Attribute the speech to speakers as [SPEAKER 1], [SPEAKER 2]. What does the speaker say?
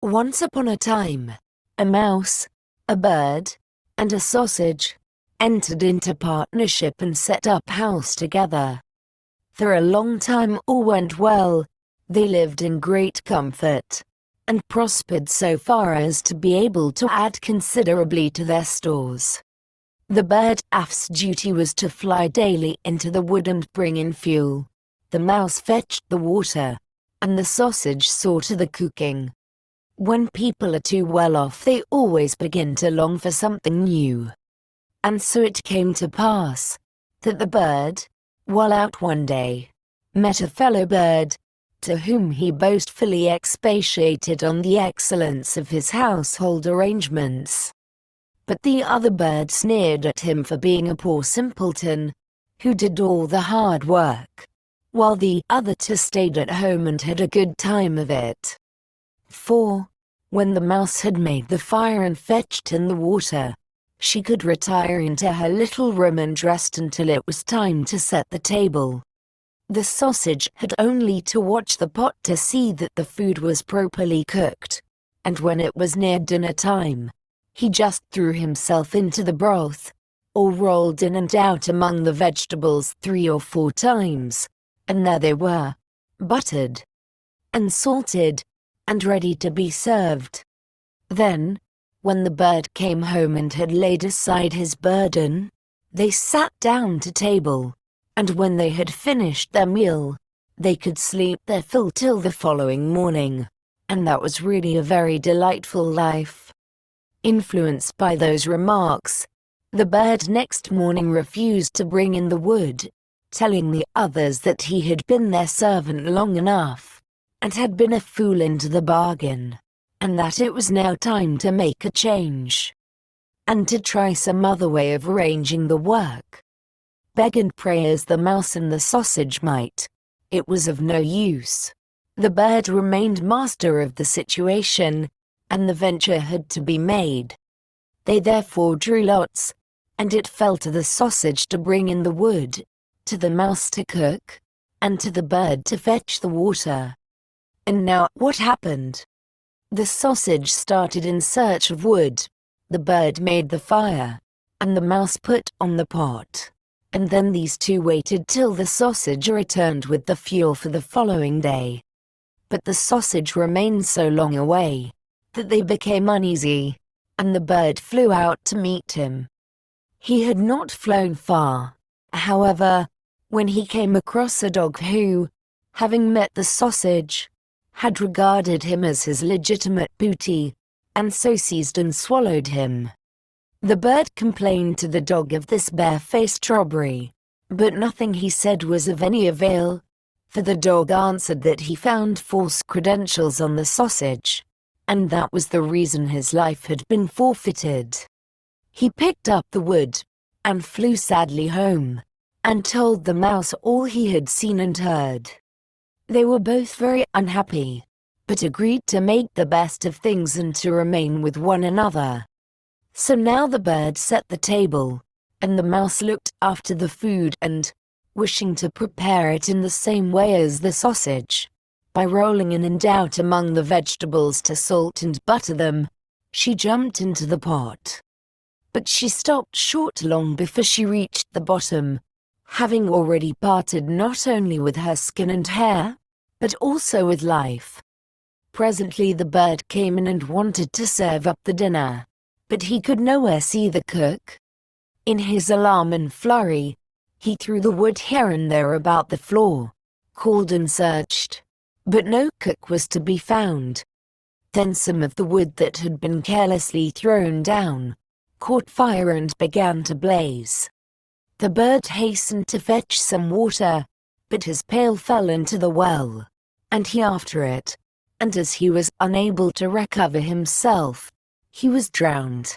[SPEAKER 1] Once upon a time, a mouse, a bird, and a sausage entered into partnership and set up house together. For a long time all went well. They lived in great comfort and prospered so far as to be able to add considerably to their stores. The bird's duty was to fly daily into the wood and bring in fuel. The mouse fetched the water, and the sausage saw to the cooking. When people are too well off, they always begin to long for something new. And so it came to pass that the bird, while out one day, met a fellow bird, to whom he boastfully expatiated on the excellence of his household arrangements. But the other bird sneered at him for being a poor simpleton, who did all the hard work, while the other two stayed at home and had a good time of it. For, when the mouse had made the fire and fetched in the water, she could retire into her little room and rest until it was time to set the table. The sausage had only to watch the pot to see that the food was properly cooked, and when it was near dinner time, he just threw himself into the broth, or rolled in and out among the vegetables 3 or 4 times, and there they were, buttered and salted, and ready to be served. Then, when the bird came home and had laid aside his burden, they sat down to table, and when they had finished their meal, they could sleep their fill till the following morning, and that was really a very delightful life. Influenced by those remarks, the bird next morning refused to bring in the wood, telling the others that he had been their servant long enough, and had been a fool into the bargain, and that it was now time to make a change, and to try some other way of arranging the work. Beg and pray as the mouse and the sausage might, it was of no use. The bird remained master of the situation, and the venture had to be made. They therefore drew lots, and it fell to the sausage to bring in the wood, to the mouse to cook, and to the bird to fetch the water. And now what happened? The sausage started in search of wood, the bird made the fire, and the mouse put on the pot. And then these two waited till the sausage returned with the fuel for the following day. But the sausage remained so long away that they became uneasy, and the bird flew out to meet him. He had not flown far, however, when he came across a dog who, having met the sausage, had regarded him as his legitimate booty, and so seized and swallowed him. The bird complained to the dog of this barefaced robbery, but nothing he said was of any avail, for the dog answered that he found false credentials on the sausage, and that was the reason his life had been forfeited. He picked up the wood, and flew sadly home, and told the mouse all he had seen and heard. They were both very unhappy, but agreed to make the best of things and to remain with one another. So now the bird set the table, and the mouse looked after the food and, wishing to prepare it in the same way as the sausage, by rolling in and out among the vegetables to salt and butter them, she jumped into the pot. But she stopped short long before she reached the bottom, having already parted not only with her skin and hair, but also with life. Presently the bird came in and wanted to serve up the dinner, but he could nowhere see the cook. In his alarm and flurry, he threw the wood here and there about the floor, called and searched, but no cook was to be found. Then some of the wood that had been carelessly thrown down caught fire and began to blaze. The bird hastened to fetch some water, but his pail fell into the well, and he after it, and as he was unable to recover himself, he was drowned.